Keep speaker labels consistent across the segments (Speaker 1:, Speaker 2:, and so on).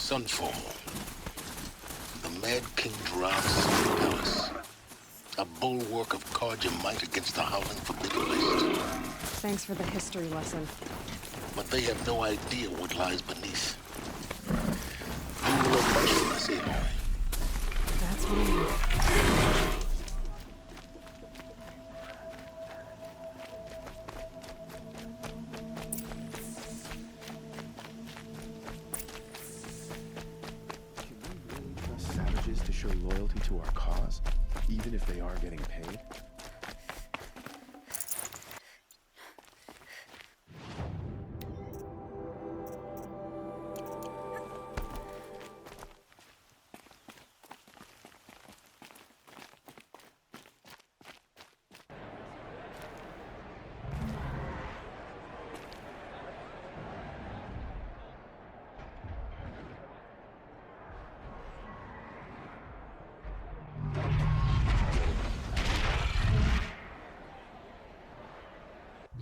Speaker 1: Sunfall. The Mad King drives the palace. A bulwark of Carja might against the howling forbidden list.
Speaker 2: Thanks for the history lesson.
Speaker 1: But they have no idea what lies beneath. You will imagine this, Aloy.
Speaker 2: That's fine.
Speaker 3: Savages to show loyalty to our cause, even if they are getting paid?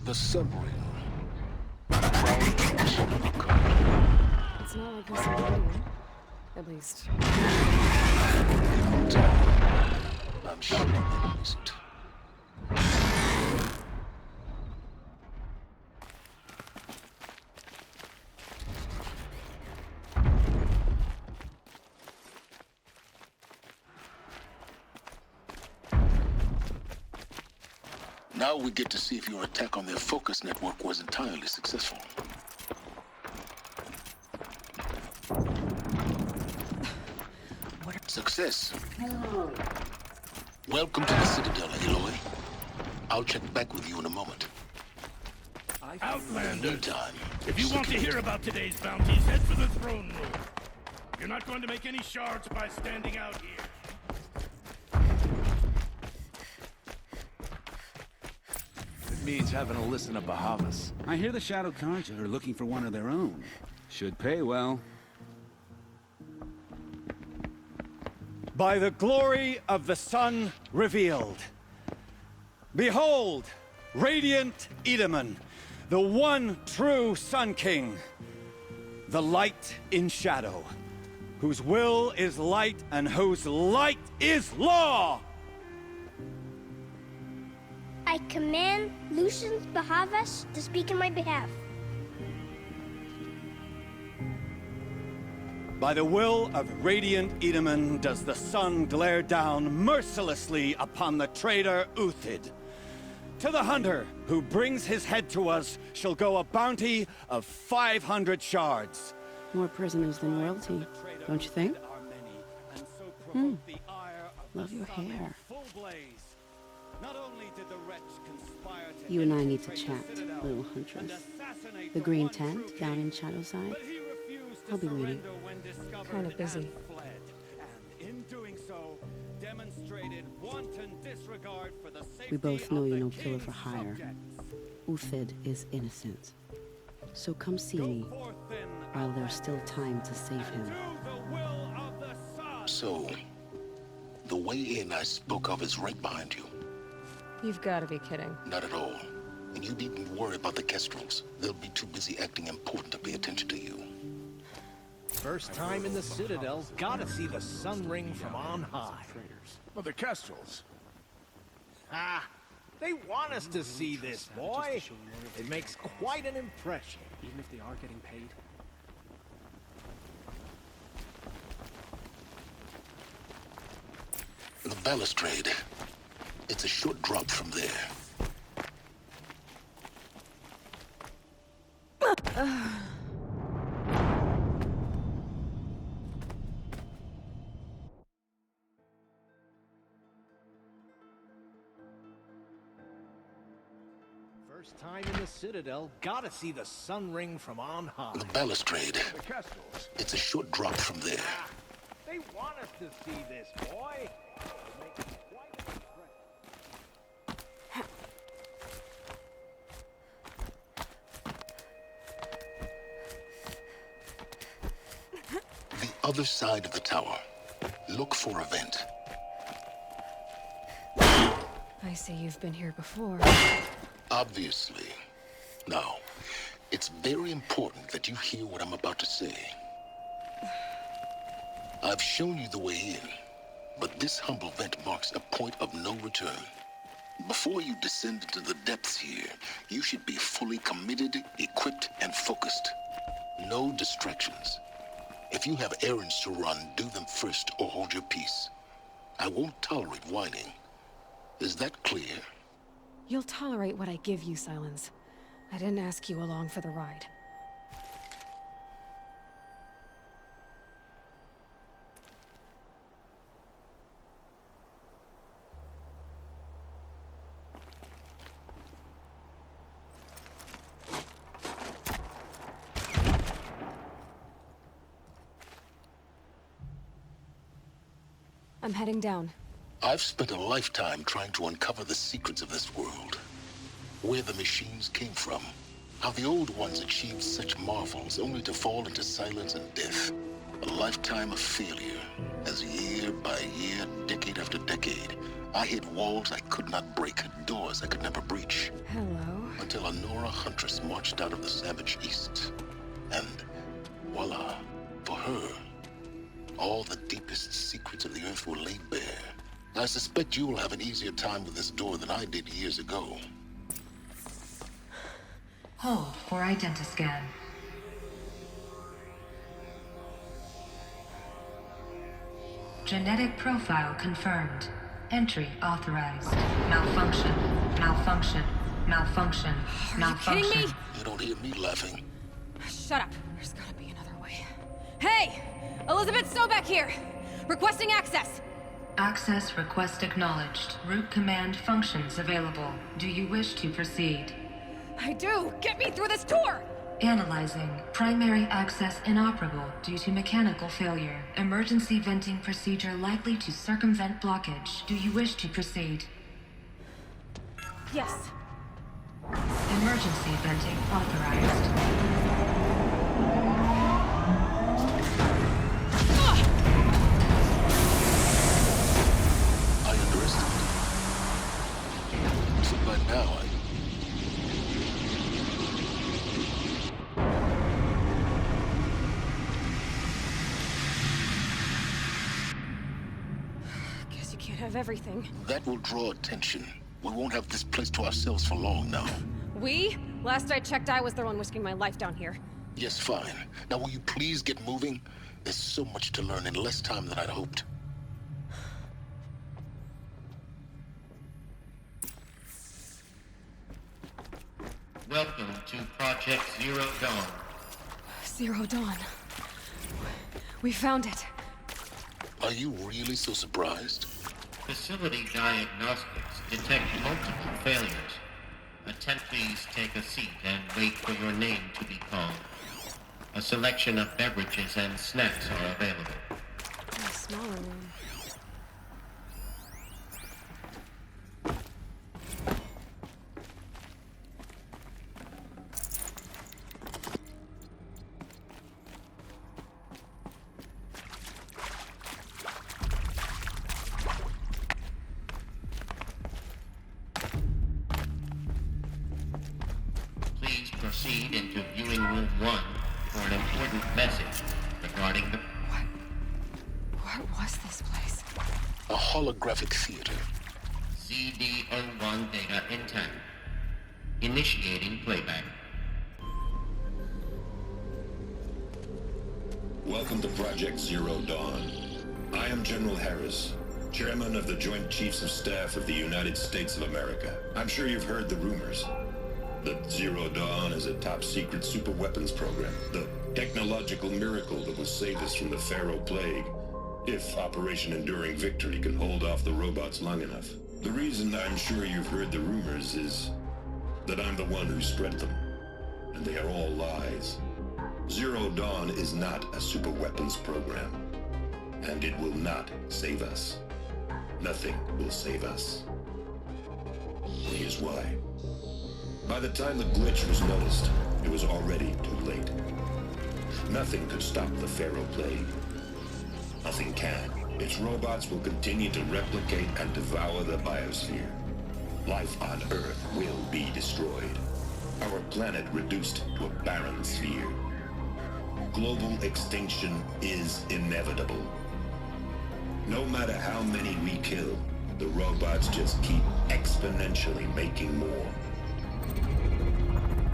Speaker 1: The submarine. Proud tradition of Carja.
Speaker 2: It's not like this in India. At least.
Speaker 1: I'm sure it isn't. Now we get to see if your attack on their focus network was entirely successful. Success. Welcome to the Citadel, Aloy. I'll check back with you in a moment.
Speaker 4: Outlander!
Speaker 1: Meantime,
Speaker 4: If you want to hear about today's bounties, head for the throne room. You're not going to make any shards by standing out here.
Speaker 5: It means having to listen to Bahavas.
Speaker 6: I hear the Shadow Carja are looking for one of their own. Should pay well.
Speaker 7: By the glory of the sun revealed. Behold, radiant Edaman, the one true Sun King. The light in shadow, whose will is light and whose light is law!
Speaker 8: I command Lucian Bahavas to speak in my behalf.
Speaker 7: By the will of radiant Edaman does the sun glare down mercilessly upon the traitor Uthid. To the hunter who brings his head to us shall go a bounty of 500 shards.
Speaker 2: More prisoners than royalty, don't you think? Love your hair. You and I need to chat, little huntress. The green tent down in Shadowside. I'll be waiting. Kind of busy. We both know you're no killer for hire. Uthid is innocent. So come see me, while there's still time to save him.
Speaker 1: So, the way in I spoke of is right behind you.
Speaker 2: You've got to be kidding.
Speaker 1: Not at all. And you needn't worry about the Kestrels. They'll be too busy acting important to pay attention to you.
Speaker 5: First time in the Citadel, gotta see the sun ring from on high.
Speaker 3: Well, the Kestrels.
Speaker 5: Ah, they want us to see this, boy. It makes quite an impression.
Speaker 6: Even if they are getting paid.
Speaker 1: The balustrade. It's a short drop from there.
Speaker 5: First time in the Citadel, gotta see the sun ring from on high.
Speaker 1: The balustrade.
Speaker 3: The Kestrels.
Speaker 1: It's a short drop from there.
Speaker 5: Ah, they want us to see this, boy. It makes quite an impression.
Speaker 1: The other side of the tower. Look for a vent.
Speaker 2: I see you've been here before.
Speaker 1: Obviously. Now, it's very important that you hear what I'm about to say. I've shown you the way in, but this humble vent marks a point of no return. Before you descend into the depths here, you should be fully committed, equipped, and focused. No distractions. If you have errands to run, do them first or hold your peace. I won't tolerate whining. Is that clear?
Speaker 9: You'll tolerate what I give you, Silence. I didn't ask you along for the ride. I'm heading down.
Speaker 1: I've spent a lifetime trying to uncover the secrets of this world. Where the machines came from. How the old ones achieved such marvels only to fall into silence and death. A lifetime of failure, as year by year, decade after decade, I hit walls I could not break, doors I could never breach.
Speaker 9: Hello.
Speaker 1: Until a Nora huntress marched out of the savage east. And voila, for her, all the deepest secrets of the earth were laid bare. I suspect you will have an easier time with this door than I did years ago.
Speaker 10: Hold for identiscan. Genetic profile confirmed. Entry authorized. Malfunction. Malfunction. Malfunction. Malfunction.
Speaker 9: Are you kidding me?
Speaker 1: You don't hear me laughing.
Speaker 9: Shut up. There's gotta be another way. Hey! Elizabeth Sobeck here! Requesting access!
Speaker 10: Access request acknowledged. Root command functions available. Do you wish to proceed?
Speaker 9: I do! Get me through this tour!
Speaker 10: Analyzing. Primary access inoperable due to mechanical failure. Emergency venting procedure likely to circumvent blockage. Do you wish to proceed?
Speaker 9: Yes.
Speaker 10: Emergency venting authorized.
Speaker 1: So by now,
Speaker 9: Guess you can't have everything.
Speaker 1: that will draw attention. We won't have this place to ourselves for long now.
Speaker 9: We? Last I checked, I was the one risking my life down here.
Speaker 1: Yes, fine. Now will you please get moving? There's so much to learn in less time than I'd hoped.
Speaker 11: Welcome to Project Zero Dawn.
Speaker 9: Zero Dawn. We found it.
Speaker 1: Are you really so surprised?
Speaker 11: Facility diagnostics detect multiple failures. Attendees take a seat and wait for your name to be called. A selection of beverages and snacks are available.
Speaker 9: A smaller room.
Speaker 11: Please proceed into viewing room 1 for an important message regarding the...
Speaker 9: What was this place?
Speaker 1: A holographic theater.
Speaker 11: CD01 data intact. Initiating playback.
Speaker 12: Welcome to Project Zero Dawn. I am General Harris, Chairman of the Joint Chiefs of Staff of the United States of America. I'm sure you've heard the rumors. That Zero Dawn is a top-secret super-weapons program. The technological miracle that will save us from the Pharaoh Plague, if Operation Enduring Victory can hold off the robots long enough. The reason I'm sure you've heard the rumors is that I'm the one who spread them. And they are all lies. Zero Dawn is not a super-weapons program. And it will not save us. Nothing will save us. Here's why. By the time the glitch was noticed, it was already too late. Nothing could stop the Pharaoh Plague. Nothing can. Its robots will continue to replicate and devour the biosphere. Life on Earth will be destroyed. Our planet reduced to a barren sphere. Global extinction is inevitable. No matter how many we kill, the robots just keep exponentially making more.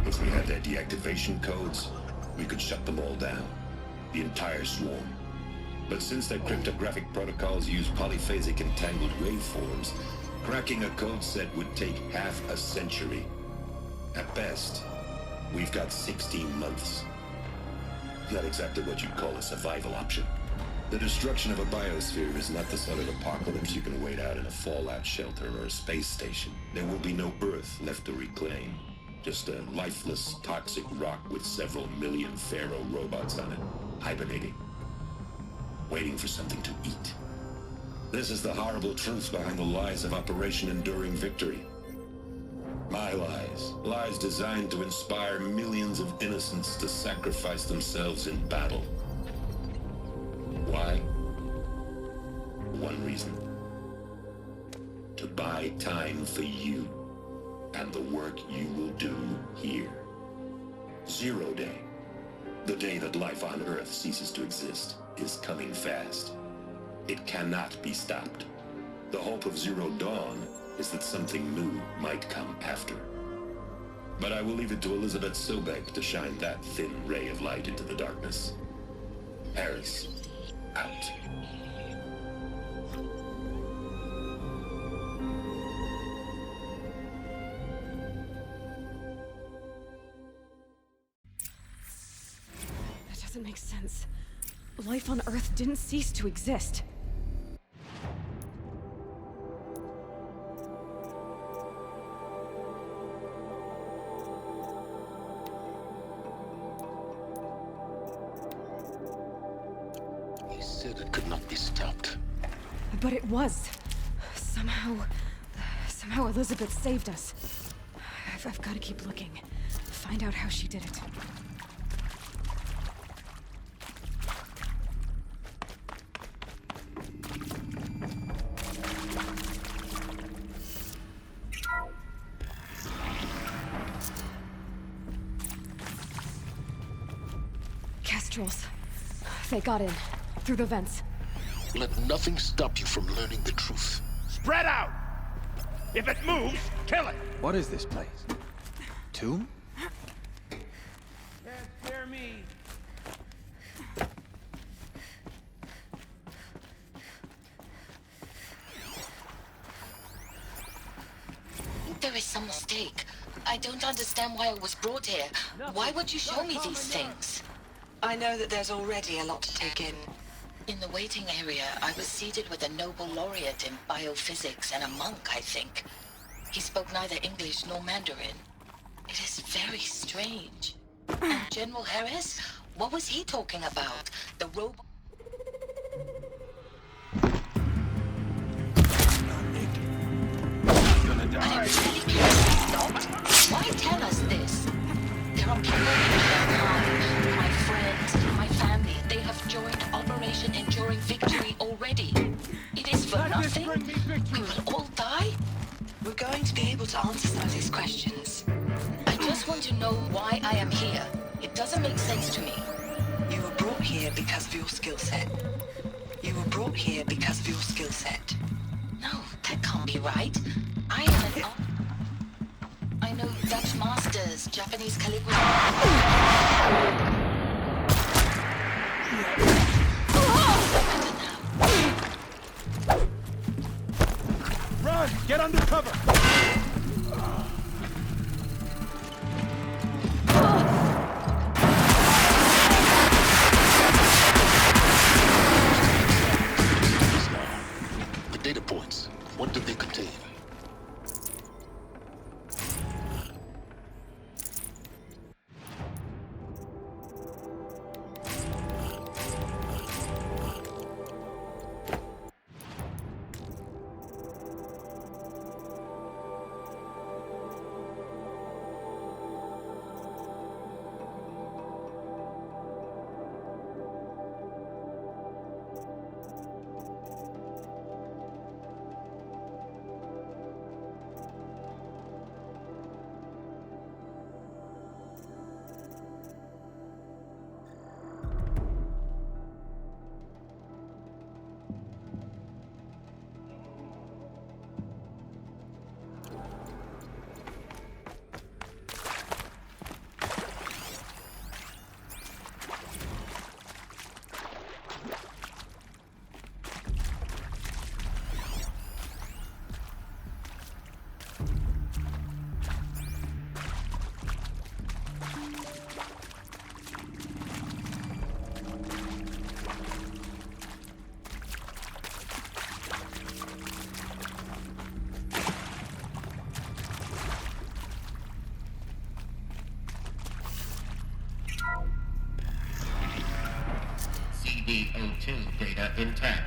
Speaker 12: If we had their deactivation codes, we could shut them all down. The entire swarm. But since their cryptographic protocols use polyphasic entangled waveforms, cracking a code set would take half a century. At best, we've got 16 months. Not exactly what you'd call a survival option. The destruction of a biosphere is not the sort of apocalypse you can wait out in a fallout shelter or a space station. There will be no Earth left to reclaim. Just a lifeless, toxic rock with several million Pharaoh robots on it, hibernating, waiting for something to eat. This is the horrible truth behind the lies of Operation Enduring Victory. My lies. Lies designed to inspire millions of innocents to sacrifice themselves in battle. Why? One reason. To buy time for you and the work you will do here. 0 Day, the day that life on Earth ceases to exist, is coming fast. It cannot be stopped. The hope of Zero Dawn is that something new might come after. But I will leave it to Elizabeth Sobek to shine that thin ray of light into the darkness. Harris, out.
Speaker 9: That doesn't make sense. Life on Earth didn't cease to exist.
Speaker 1: He said it could not be stopped.
Speaker 9: But it was. Somehow Elizabeth saved us. I've got to keep looking. Find out how she did it. Kestrels. They got in. Through the vents.
Speaker 1: Let nothing stop you from learning the truth.
Speaker 4: Spread out! If it moves, kill it!
Speaker 3: What is this place? Tomb?
Speaker 4: Can't scare me.
Speaker 13: There is some mistake. I don't understand why I was brought here. Why would you show me these things?
Speaker 14: I know that there's already a lot to take in.
Speaker 13: In the waiting area, I was seated with a Nobel laureate in biophysics and a monk, I think. He spoke neither English nor Mandarin. It is very strange. And General Harris? What was he talking about? The robot... But I'm really curious, not? Why tell us this? There are people in Shanghai, my friends, my family. They have joined Operation Enduring Victory already. It is for nothing. We will all die.
Speaker 14: We're going to be able to answer some of these questions.
Speaker 13: I just want to know why I am here. It doesn't make sense to me.
Speaker 14: You were brought here because of your skill set. You were brought here because of your skill set.
Speaker 13: No, that can't be right. I am an... I know Dutch masters, Japanese calligraphy...
Speaker 4: Run! Get under cover!
Speaker 1: The data points, what did they contain?
Speaker 11: VO2 data intact.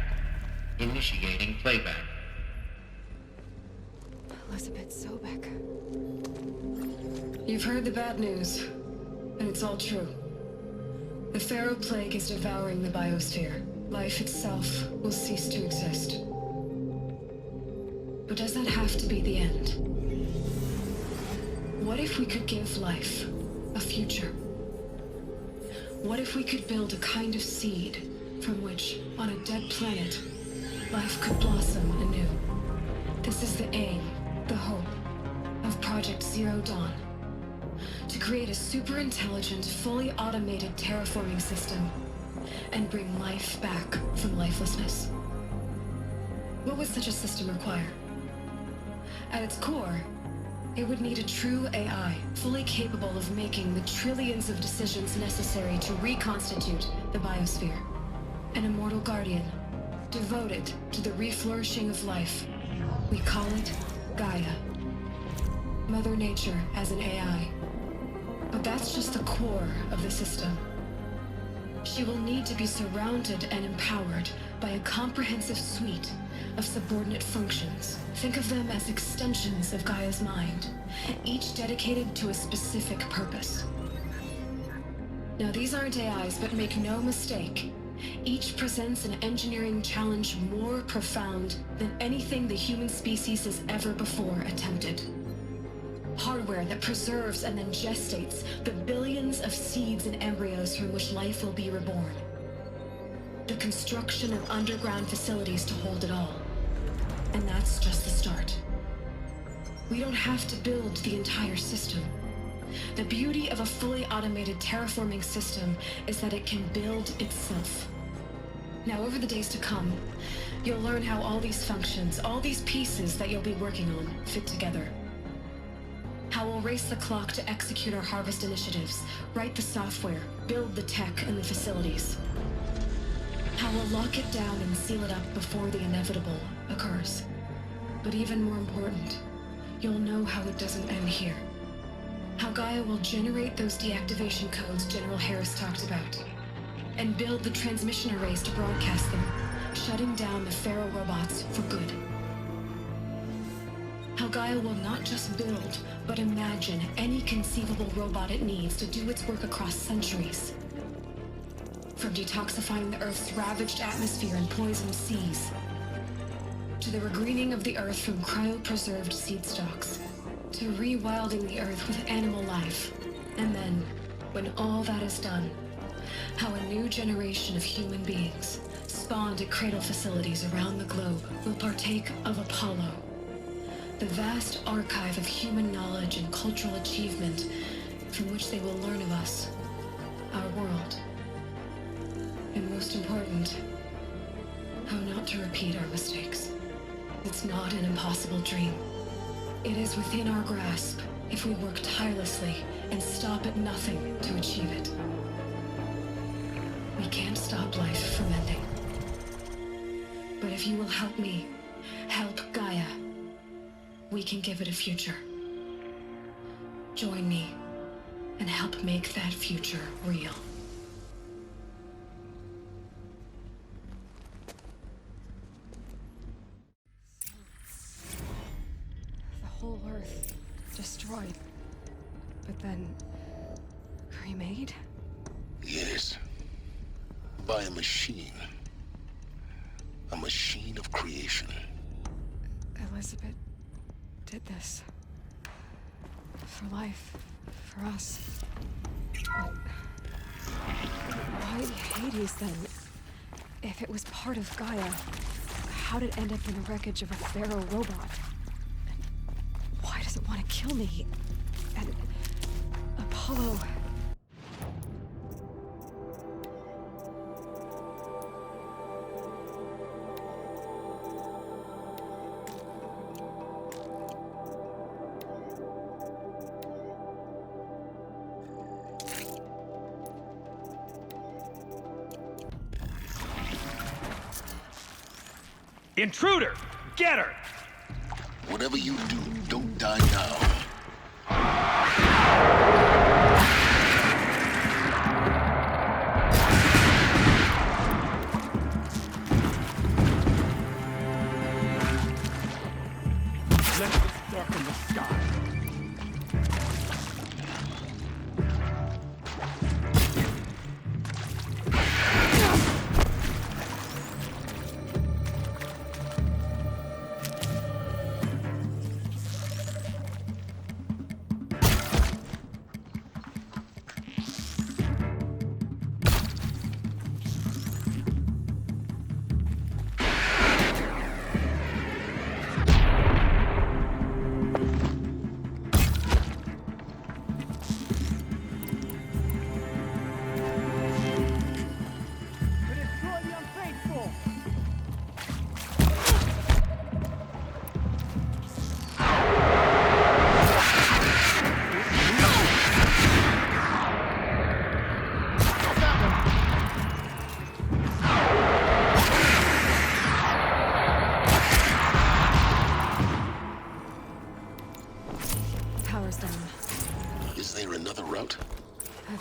Speaker 11: Initiating playback.
Speaker 9: Elizabeth Sobek.
Speaker 10: You've heard the bad news, and it's all true. The Pharaoh Plague is devouring the biosphere. Life itself will cease to exist. But does that have to be the end? What if we could give life a future? What if we could build a kind of seed from which, on a dead planet, life could blossom anew? This is the aim, the hope, of Project Zero Dawn. To create a super-intelligent, fully automated terraforming system and bring life back from lifelessness. What would such a system require? At its core, it would need a true AI, fully capable of making the trillions of decisions necessary to reconstitute the biosphere. An immortal guardian, devoted to the reflourishing of life. We call it Gaia. Mother Nature as an AI. But that's just the core of the system. She will need to be surrounded and empowered by a comprehensive suite of subordinate functions. Think of them as extensions of Gaia's mind, each dedicated to a specific purpose. Now, these aren't AIs, but make no mistake, each presents an engineering challenge more profound than anything the human species has ever before attempted. Hardware that preserves and then gestates the billions of seeds and embryos from which life will be reborn. The construction of underground facilities to hold it all. And that's just the start. We don't have to build the entire system. The beauty of a fully automated terraforming system is that it can build itself. Now, over the days to come, you'll learn how all these functions, all these pieces that you'll be working on, fit together. How we'll race the clock to execute our harvest initiatives, write the software, build the tech and the facilities. How we'll lock it down and seal it up before the inevitable occurs. But even more important, you'll know how it doesn't end here. How Gaia will generate those deactivation codes General Harris talked about, and build the transmission arrays to broadcast them, shutting down the Pharaoh robots for good. How Gaia will not just build, but imagine any conceivable robot it needs to do its work across centuries. From detoxifying the Earth's ravaged atmosphere and poisoned seas, to the regreening of the Earth from cryopreserved seed stalks, to rewilding the Earth with animal life. And then, when all that is done, how a new generation of human beings, spawned at cradle facilities around the globe, will partake of Apollo, the vast archive of human knowledge and cultural achievement from which they will learn of us, our world. And most important, how not to repeat our mistakes. It's not an impossible dream. It is within our grasp if we work tirelessly and stop at nothing to achieve it. We can't stop life from ending. But if you will help me, help Gaia, we can give it a future. Join me and help make that future real.
Speaker 9: The whole Earth destroyed, but then remade?
Speaker 1: Yes. By a machine. A machine of creation.
Speaker 9: Elizabeth did this. For life. For us. But why Hades then? If it was part of Gaia, how did it end up in the wreckage of a Pharaoh robot? And why does it want to kill me? And Apollo...
Speaker 4: Intruder! Get her!
Speaker 1: Whatever you do, don't die now.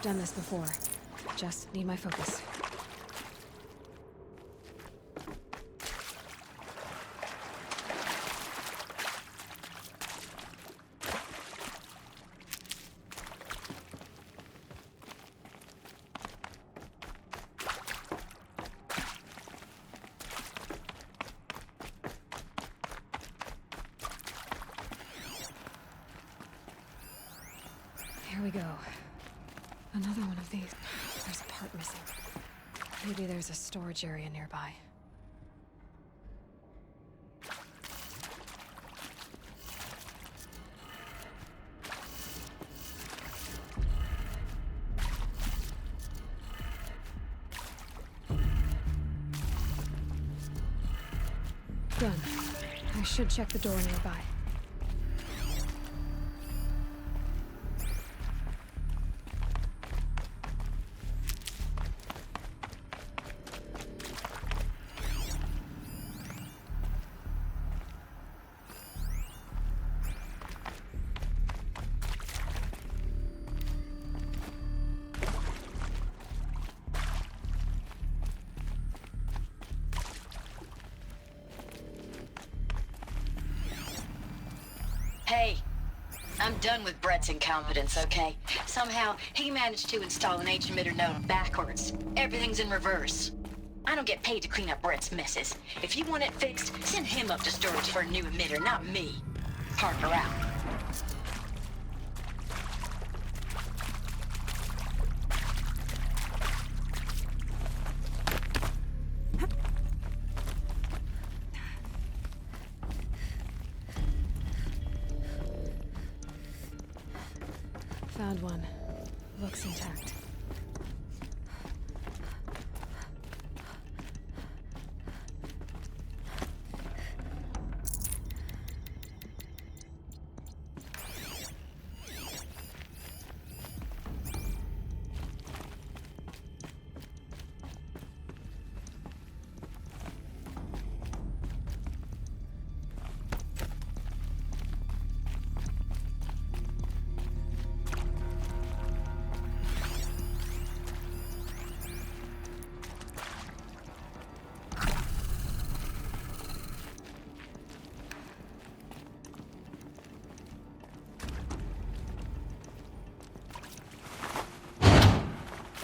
Speaker 9: done this before. Just need my focus. Here we go. Another one of these. There's a part missing. Maybe there's a storage area nearby. Done. I should check the door nearby.
Speaker 13: Hey, I'm done with Brett's incompetence, okay? Somehow, he managed to install an H-emitter node backwards. Everything's in reverse. I don't get paid to clean up Brett's messes. If you want it fixed, send him up to storage for a new emitter, not me. Parker out.
Speaker 9: Found one. Looks intact.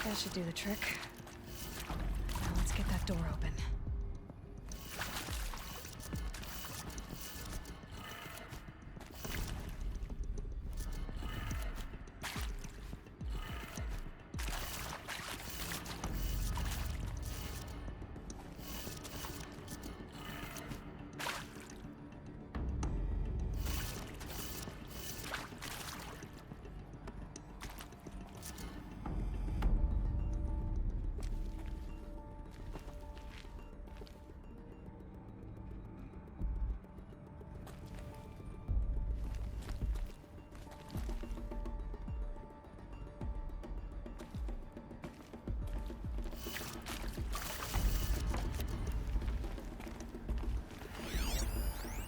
Speaker 9: That should do the trick. Now let's get that door open.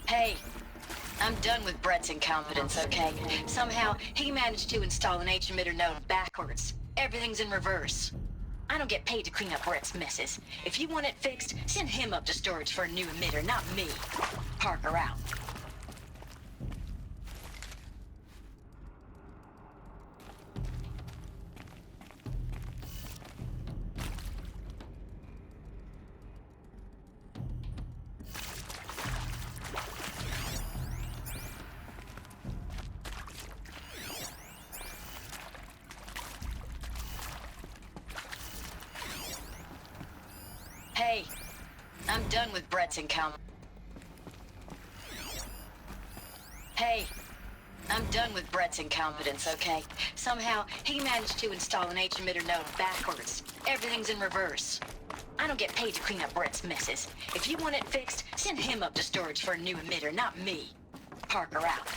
Speaker 13: Hey, I'm done with Brett's incompetence, okay? Somehow, he managed to install an H-emitter node backwards. Everything's in reverse. I don't get paid to clean up Brett's messes. If you want it fixed, send him up to storage for a new emitter, not me. Parker out. Hey, I'm done with Brett's incompetence. Hey, I'm done with Brett's incompetence, okay? Somehow, he managed to install an H-emitter node backwards. Everything's in reverse. I don't get paid to clean up Brett's messes. If you want it fixed, send him up to storage for a new emitter, not me. Parker out.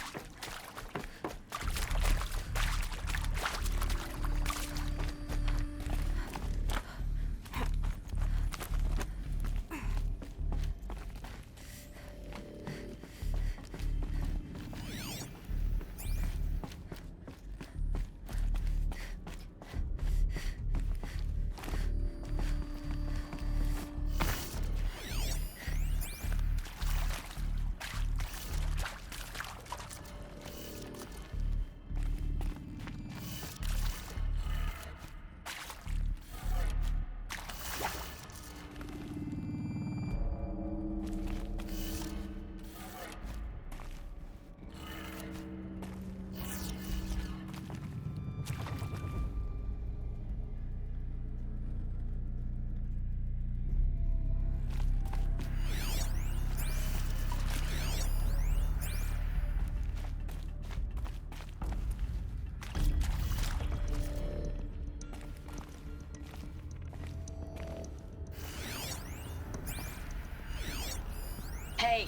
Speaker 13: Hey,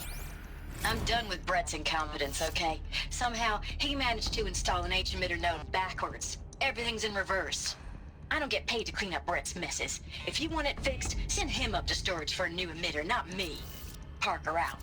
Speaker 13: I'm done with Brett's incompetence, okay? Somehow, he managed to install an H-emitter node backwards. Everything's in reverse. I don't get paid to clean up Brett's messes. If you want it fixed, send him up to storage for a new emitter, not me. Parker out.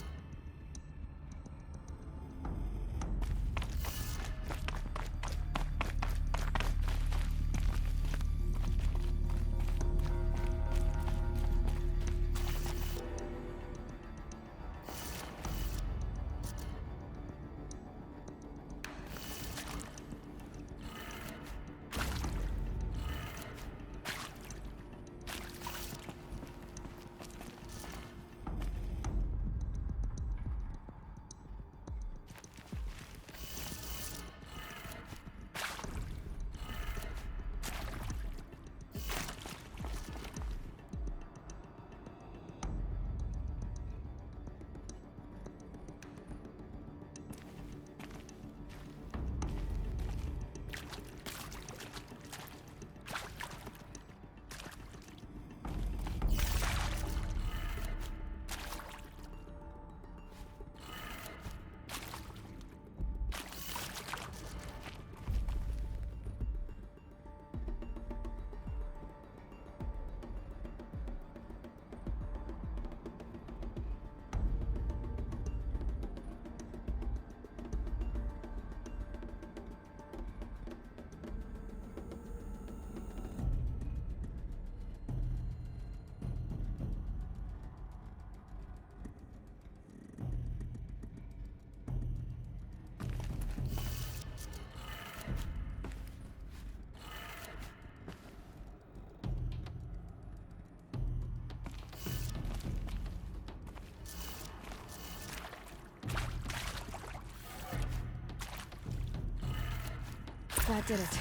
Speaker 9: That did it.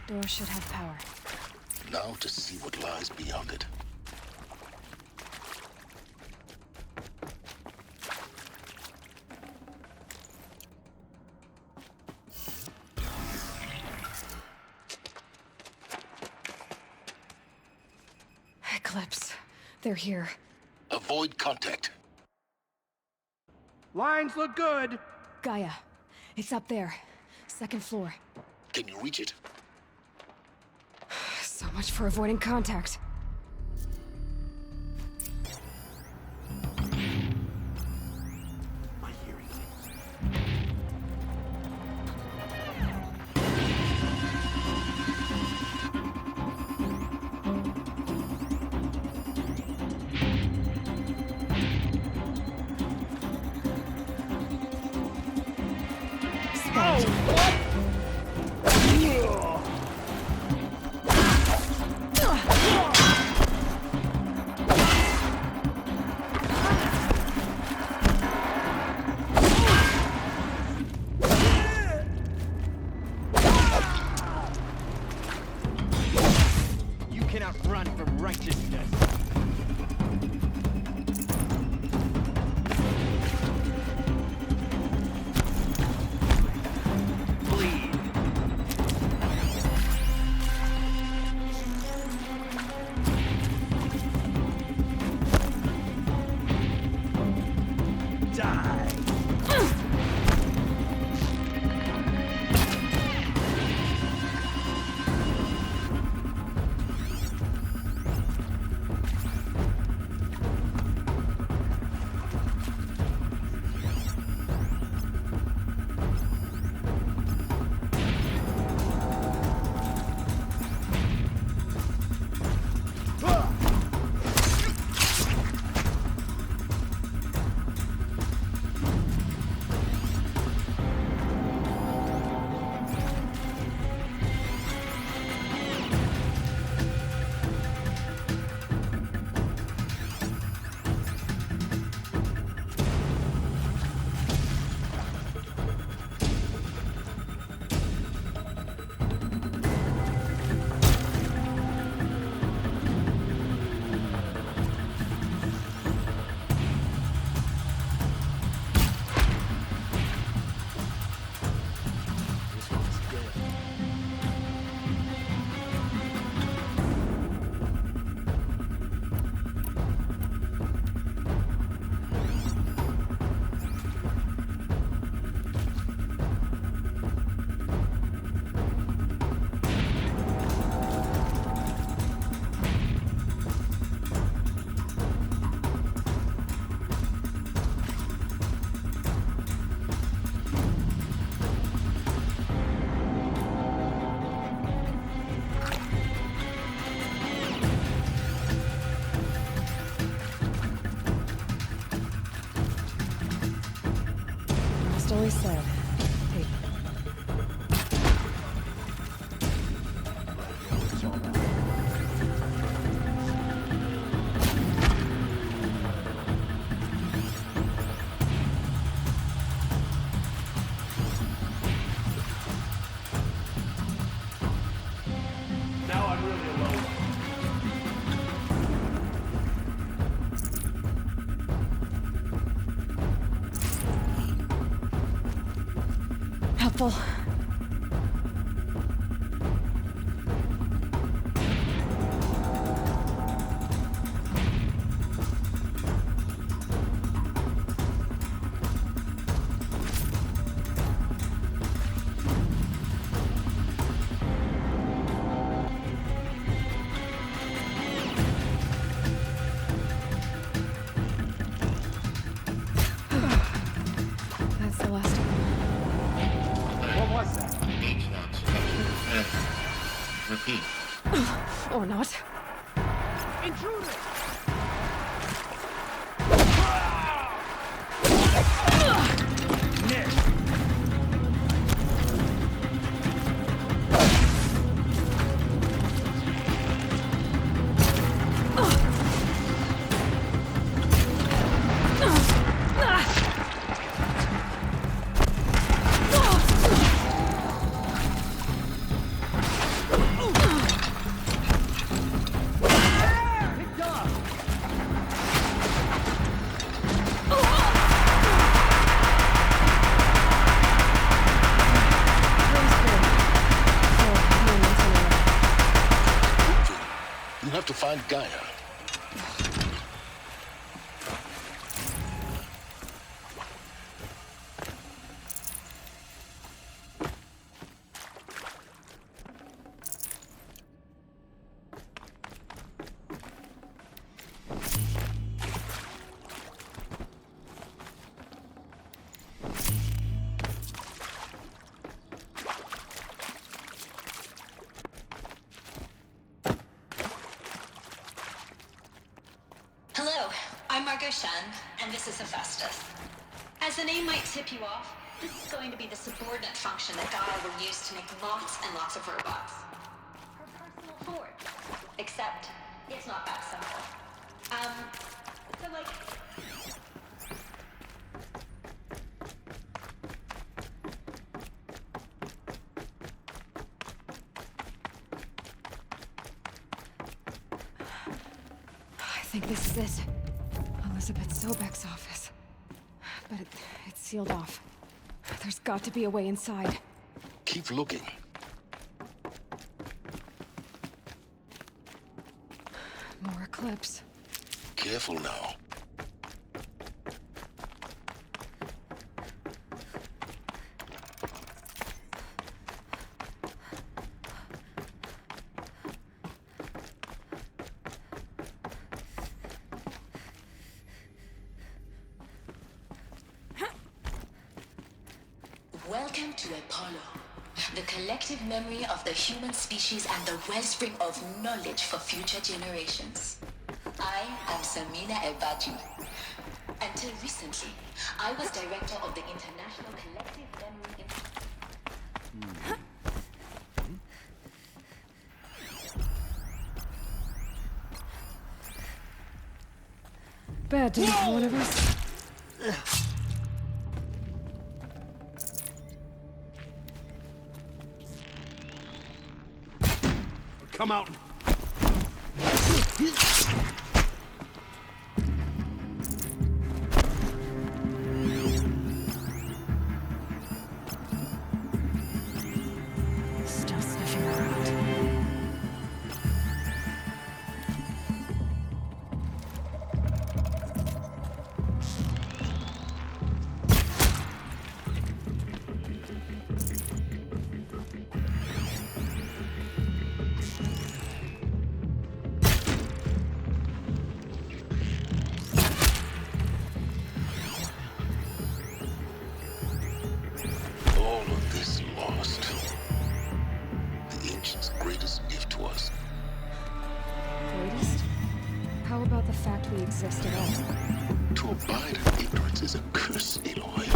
Speaker 9: Door should have power.
Speaker 1: Now to see what lies beyond it.
Speaker 9: Eclipse. They're here.
Speaker 1: Avoid contact.
Speaker 7: Lines look good.
Speaker 9: Gaia. It's up there. Second floor.
Speaker 1: Can you reach it?
Speaker 9: So much for avoiding contact.
Speaker 3: My hearing aids.
Speaker 5: You cannot run from righteousness.
Speaker 9: always said. Hey.
Speaker 4: Now I'm really alone.
Speaker 9: Helpful. That's the last of them.
Speaker 4: What was that?
Speaker 11: H-lock structure. Repeat.
Speaker 9: Or not.
Speaker 4: Intruder!
Speaker 1: You have to find Gaia.
Speaker 15: Hello, I'm Margot Shan, and this is Hephaestus. As the name might tip you off, this is going to be the subordinate function that Gaia will use to make lots and lots of robots. Her personal Ford. Except, it's not that simple. So like...
Speaker 9: I think this is it. Elizabeth Sobek's office. But it's sealed off. There's got to be a way inside.
Speaker 1: Keep looking.
Speaker 9: More eclipse.
Speaker 1: Careful now.
Speaker 13: Welcome to Apollo, the collective memory of the human species and the wellspring of knowledge for future generations. I am Samina Ebaju. Until recently, I was director of the International Collective Memory Institute.
Speaker 9: Bad day for one of us.
Speaker 4: Come out.
Speaker 9: Still sniffing around.
Speaker 1: All of this lost. The ancients' greatest gift to us.
Speaker 9: Greatest? How about the fact we exist at all?
Speaker 1: To abide in ignorance is a curse, Aloy.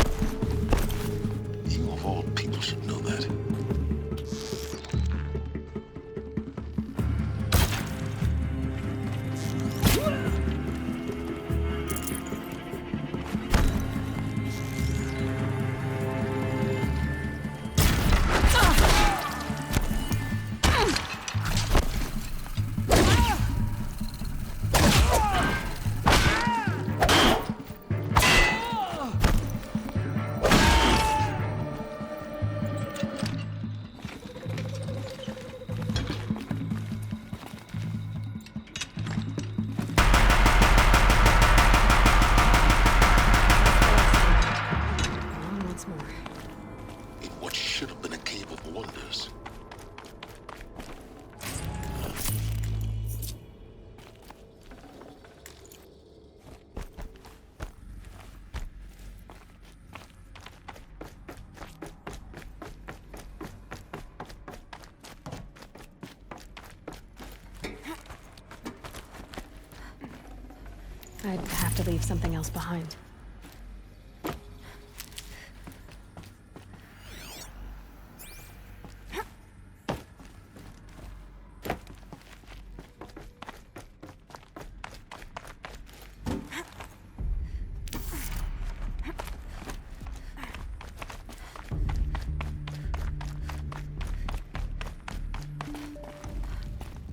Speaker 9: I'd have to leave something else behind.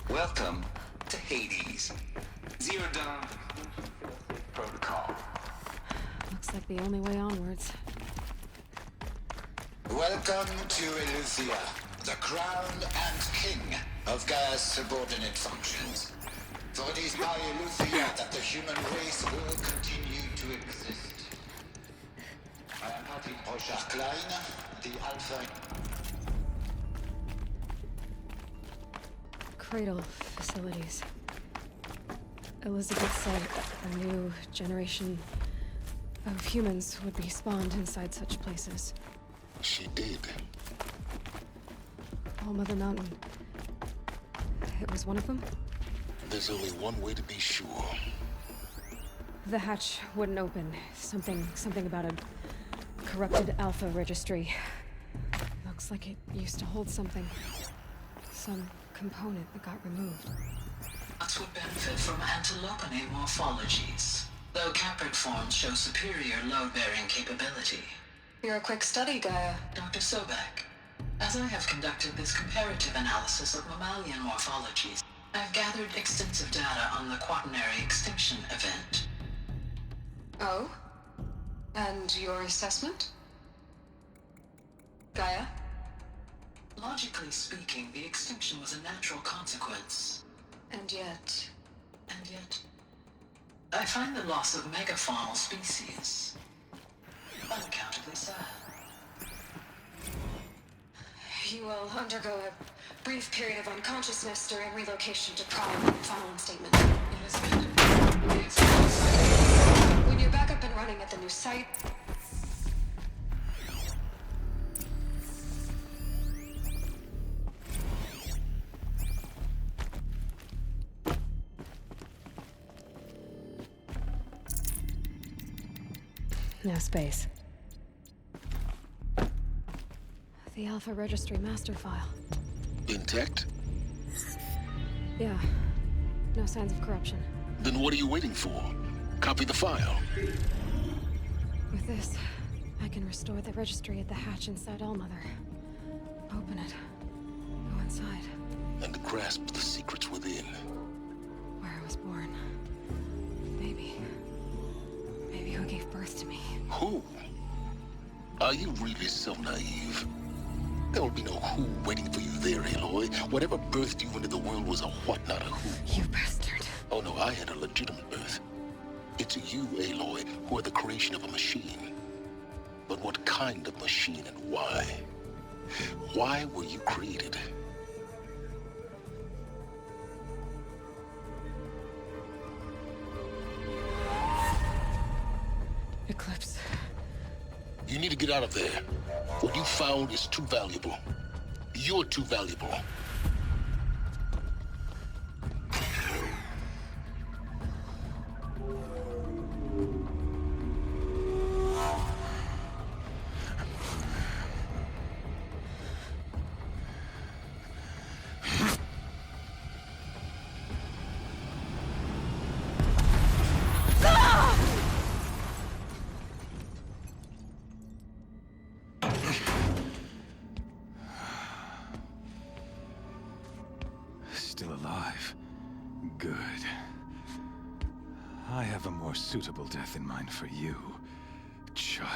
Speaker 16: Welcome to Hades. Zero Dawn Protocol.
Speaker 9: Looks like the only way onwards.
Speaker 17: Welcome to Eleuthia, the crown and king of Gaia's subordinate functions. For it is by Eleuthia that the human race will continue to exist. I am Patrick Brochard-Klein, the Alpha...
Speaker 9: Cradle facilities. Elizabeth said a new generation of humans would be spawned inside such places.
Speaker 1: She did.
Speaker 9: All Mother Mountain. It was one of them?
Speaker 1: There's only one way to be sure.
Speaker 9: The hatch wouldn't open. Something about a corrupted Alpha registry. Looks like it used to hold something. Some component that got removed.
Speaker 18: That would benefit from antilopine morphologies, though caprid forms show superior load-bearing capability.
Speaker 15: You're a quick study, Gaia.
Speaker 18: Dr. Sobek, as I have conducted this comparative analysis of mammalian morphologies, I've gathered extensive data on the quaternary extinction event.
Speaker 15: Oh? And your assessment? Gaia?
Speaker 18: Logically speaking, the extinction was a natural consequence.
Speaker 15: And yet...
Speaker 18: I find the loss of megafaunal species unaccountably sad.
Speaker 15: You will undergo a brief period of unconsciousness during relocation to Prime. Following statement. When you're back up and running at the new site...
Speaker 9: No space. The Alpha Registry master file.
Speaker 1: Intact?
Speaker 9: Yeah. No signs of corruption.
Speaker 1: Then what are you waiting for? Copy the file.
Speaker 9: With this, I can restore the registry at the hatch inside Allmother. Open it. Go inside.
Speaker 1: And grasp the secrets within.
Speaker 9: Where I was born. Maybe who gave birth to me.
Speaker 1: Who? Are you really so naive? There will be no who waiting for you there, Aloy. Whatever birthed you into the world was a what, not a who.
Speaker 9: You bastard.
Speaker 1: Oh no, I had a legitimate birth. It's you, Aloy, who are the creation of a machine. But what kind of machine and why? Why were you created?
Speaker 9: Eclipse.
Speaker 1: You need to get out of there. What you found is too valuable. You're too valuable.
Speaker 3: Still alive. Good. I have a more suitable death in mind for you, child.